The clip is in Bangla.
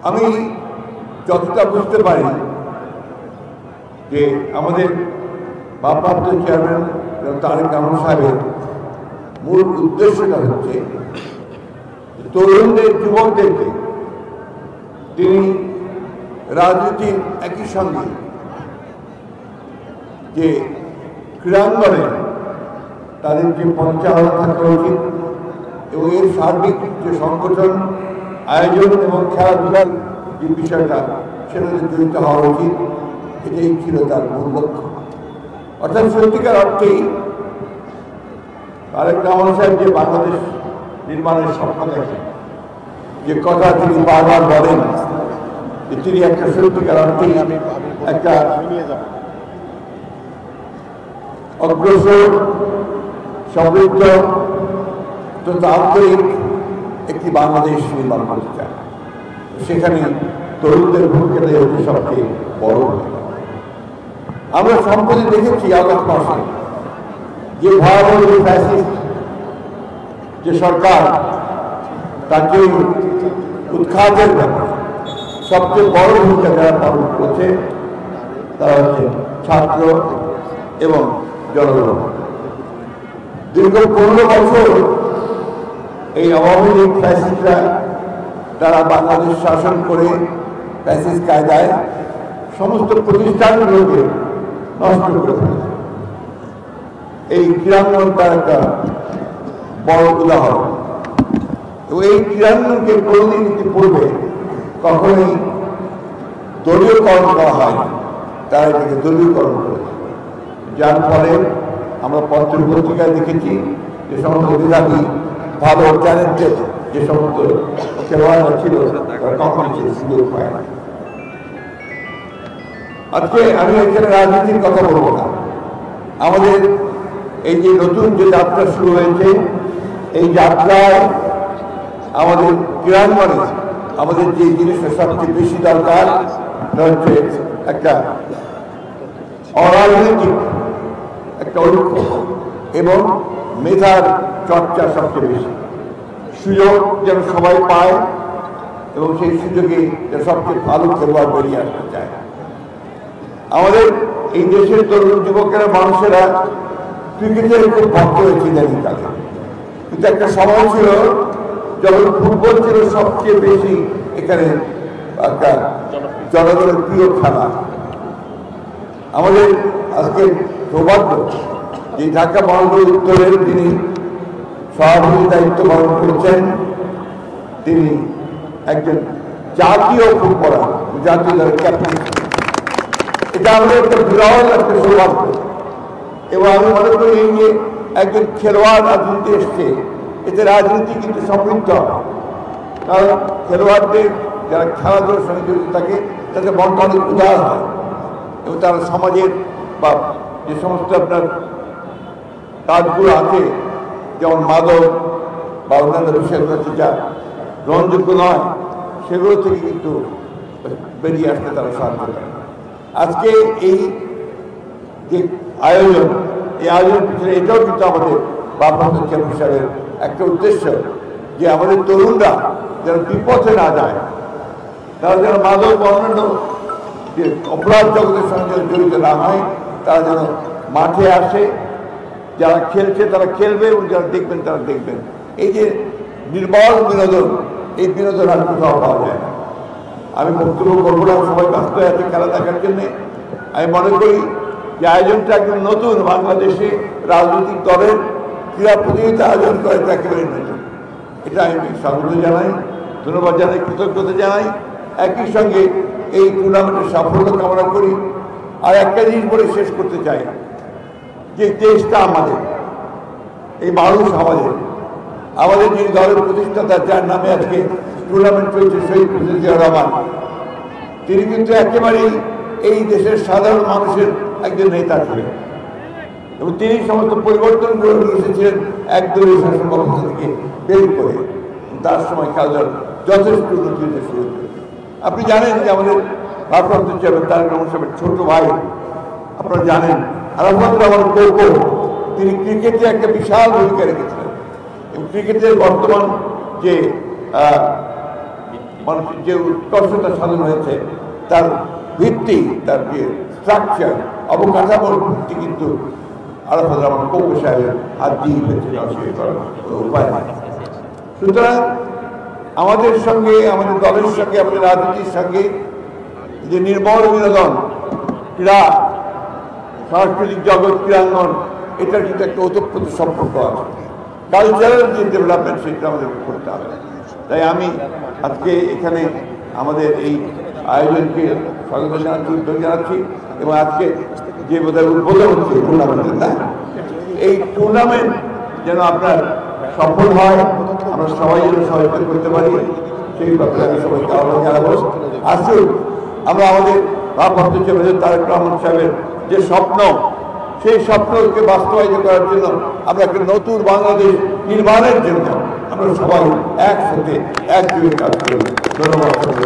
আমি যতটা বুঝতে পারি যে আমাদের ভারপ্রাপ্ত চেয়ারম্যান তারেক রহমান সাহেবের মূল উদ্দেশ্যটা হচ্ছে তরুণদের, যুবকদেরকে তিনি রাজনীতির একই সঙ্গে যে ক্রীড়াঙ্গনে তাদের যে পরিচালনা থাকা উচিত এবং এর সার্বিক যে সংগঠন, আয়োজন এবং খেলাধুলার যে বিষয়টা সেটাতে জড়িত হওয়া উচিত, এটাই ছিল তার মূল লক্ষ্য। অর্থাৎ সত্যিকার অর্থেই তারেক রহমান সাহেব যে বাংলাদেশ নির্মাণের স্বপ্ন দেখেন, যে কথা তিনি বারবার বলেন যে তিনি একটা সত্যিকার অর্থেই একটা অগ্রসর, সমৃদ্ধ, অত্যন্ত আন্তরিক একটি বাংলাদেশ নির্মাণ করতে চায়। সেখানে তরুণদের ভূমিকাটাই হচ্ছে সবচেয়ে বড়। আমরা সম্প্রতি দেখেছি আগস্ট মাসে যে ভয়াবহ ফ্যাসিস্ট যে সরকার, তাকে উৎখাতের ব্যাপারে সবচেয়ে বড় ভূমিকা যারা পালন করছে তারা হচ্ছে ছাত্র এবং জনগণ। দীর্ঘ 15 বছর এই আওয়ামী লীগ ফ্যাসিস্টরা তারা বাংলাদেশ শাসন করে ফ্যাসিস্ট কায়দায় সমস্ত প্রতিষ্ঠানগুলোকে নষ্ট করে ফেলেছে। এই ক্রীড়াঙ্গন তার একটা বড় উদাহরণ। এবং এই ক্রীড়াঙ্গনকে কোনোদিন পূর্বে কখনোই দলীয়করণ করা হয়নি, তারা এটাকে দলীয়করণ করেছে। যার ফলে আমরা পত্র পত্রিকায় দেখেছি যে সমস্ত মেধাবী, ভালো ট্যালেন্টেড যে সমস্ত খেলোয়াড়রা ছিল তারা কখনই সে সুযোগ পায় না। আজকে আমি এখানে রাজনীতির কথা বলবো না। আমাদের এই যে নতুন যে যাত্রা শুরু হয়েছে, এই যাত্রায় আমাদের ক্রীড়াঙ্গনে আমাদের যে জিনিসটা সবচেয়ে বেশি দরকার সেটা হচ্ছে একটা অরাজনৈতিক একটা ঐক্য এবং মেধার চর্চা সবচেয়ে বেশি। সুযোগ যেন সবাই পায় এবং সেই সুযোগে যেন সবচেয়ে ভালো খেলোয়াড় বেরিয়ে আসতে চায়। আমাদের এই দেশের তরুণ যুবকেরা, মানুষেরা ক্রিকেটের খুব ভক্ত হয়েছে ইদানিংকালে, কিন্তু একটা সময় ছিল যখন ফুটবল ছিল সবচেয়ে বেশি এখানে একটা জনগণের প্রিয় খেলা। আমাদের আজকে সৌভাগ্য যে ঢাকা মহানগর উত্তরের তিনি সভাপতি দায়িত্ব পালন করছেন, তিনি একজন জাতীয় ফুটবলার, জাতীয় দলের ক্যাপ্টেন। এটা আমাদের একটা বিরল একটা সৌভাগ্য। এবং আমি মনে করি এই যে একজন খেলোয়াড় রাজনীতি এসছে, এতে রাজনীতি কিন্তু সমৃদ্ধ হয়। কারণ খেলোয়াড়দের যারা খেলাধুলার সঙ্গে জড়িত থাকে তাদের মনটা অনেক উদার হয় এবং তারা সমাজের বা যে সমস্ত আপনার কাজগুলো আছে, যেমন মাদক বা অন্যান্য বিষয়গুলো যা গ্রহণযোগ্য নয়, সেগুলো থেকে কিন্তু বেরিয়ে আসতে তারা সাহায্য করে। আজকে এই যে আয়োজন, এই আয়োজন পিছনে এটাও কিন্তু আমাদের ভারপ্রাপ্ত চেয়ারম্যান সাহেবের একটা উদ্দেশ্য যে আমাদের তরুণরা যেন বিপথে না যায়, তারা যেন মাদক বা অন্যান্য যে অপরাধ জগতের সঙ্গে জড়িত না হয়, তারা যেন মাঠে আসে, যারা খেলছে তারা খেলবে এবং যারা দেখবেন তারা দেখবেন। এই যে নির্মল বিনোদন, এই বিনোদন আর কোথাও পাওয়া যায় না। আমি বক্তব্য করবো না, সবাই ব্যস্ত আছে খেলা দেখার জন্যে। আমি মনে করি যে আয়োজনটা একদম নতুন, বাংলাদেশে রাজনৈতিক দলের ক্রীড়া প্রতিযোগিতা আয়োজন করে এটা একেবারে নতুন। এটা আমি স্বাগত জানাই, ধন্যবাদ জানাই, কৃতজ্ঞতা জানাই। একই সঙ্গে এই টুর্নামেন্টের সাফল্য কামনা করি। আর একটা জিনিস বলে শেষ করতে চাই, যে দেশটা আমাদের, এই মানুষ আমাদের যে দলের প্রতিষ্ঠাতা, যার নামে আজকে টুর্নামেন্ট চলছে, শহীদ প্রেসিডেন্ট জিয়াউর রহমান, তিনি কিন্তু একেবারেই এই দেশের সাধারণ মানুষের একজন নেতা ছিলেন এবং তিনি সমস্ত পরিবর্তনগুলো নিয়ে এসেছিলেন একদলীয় শাসন ব্যবস্থা থেকে বের করে। তার সময় খেলাধুলার যথেষ্ট উন্নতি হতে শুরু হয়েছে। আপনি জানেন যে আমাদের ভারপ্রাপ্ত চেয়ারম্যান তারেক রহমান সাহেবের ছোট ভাই, আপনারা জানেন, আরাফাত রহমান কোকো, তিনি ক্রিকেটে একটা বিশাল ভূমিকা রেখেছিলেন এবং ক্রিকেটের বর্তমান যে মানুষের যে উৎকর্ষতা সাধন হয়েছে তার ভিত্তি, তার যে স্ট্রাকচার, অবকাঠামোর ভিত্তি কিন্তু আরাফাত রহমান কৌকো সাহেবের হাত দিয়ে হয়েছে, অস্বীকার করার কোনো উপায় নেই। সুতরাং আমাদের সঙ্গে, আমাদের দলের সঙ্গে, আমাদের রাজনীতির সঙ্গে যে নির্মল বিনোদন, ক্রীড়া, সাংস্কৃতিক জগৎ, ক্রীড়াঙ্গন, এটার কিন্তু একটা ওতপ্রোত সম্পর্ক আছে। কালচারাল যে ডেভেলপমেন্ট সেটা আমাদেরকে করতে হবে। তাই আমি আজকে এখানে আমাদের এই আয়োজনকে স্বাগত জানাচ্ছি, উদ্যোগ জানাচ্ছি, এবং আজকে যে বোধহয় উদ্বোধন হচ্ছে টুর্নামেন্টের, না, এই টুর্নামেন্ট যেন আপনার সফল হয়, আমরা সবাই যেন সহযোগিতা করতে পারি, সেই ব্যাপারে আমি সবাইকে আহ্বান জানাবো। আসুন আমরা আমাদের ভারপ্রাপ্ত চেয়ারম্যান তারেক রহমান সাহেবের যে স্বপ্ন, সেই স্বপ্নকে বাস্তবায়িত করার জন্য আমরা একটা নতুন বাংলাদেশ নির্মাণের জন্য আমরা সবাই একসাথে একযোগে কাজ করব। ধন্যবাদ।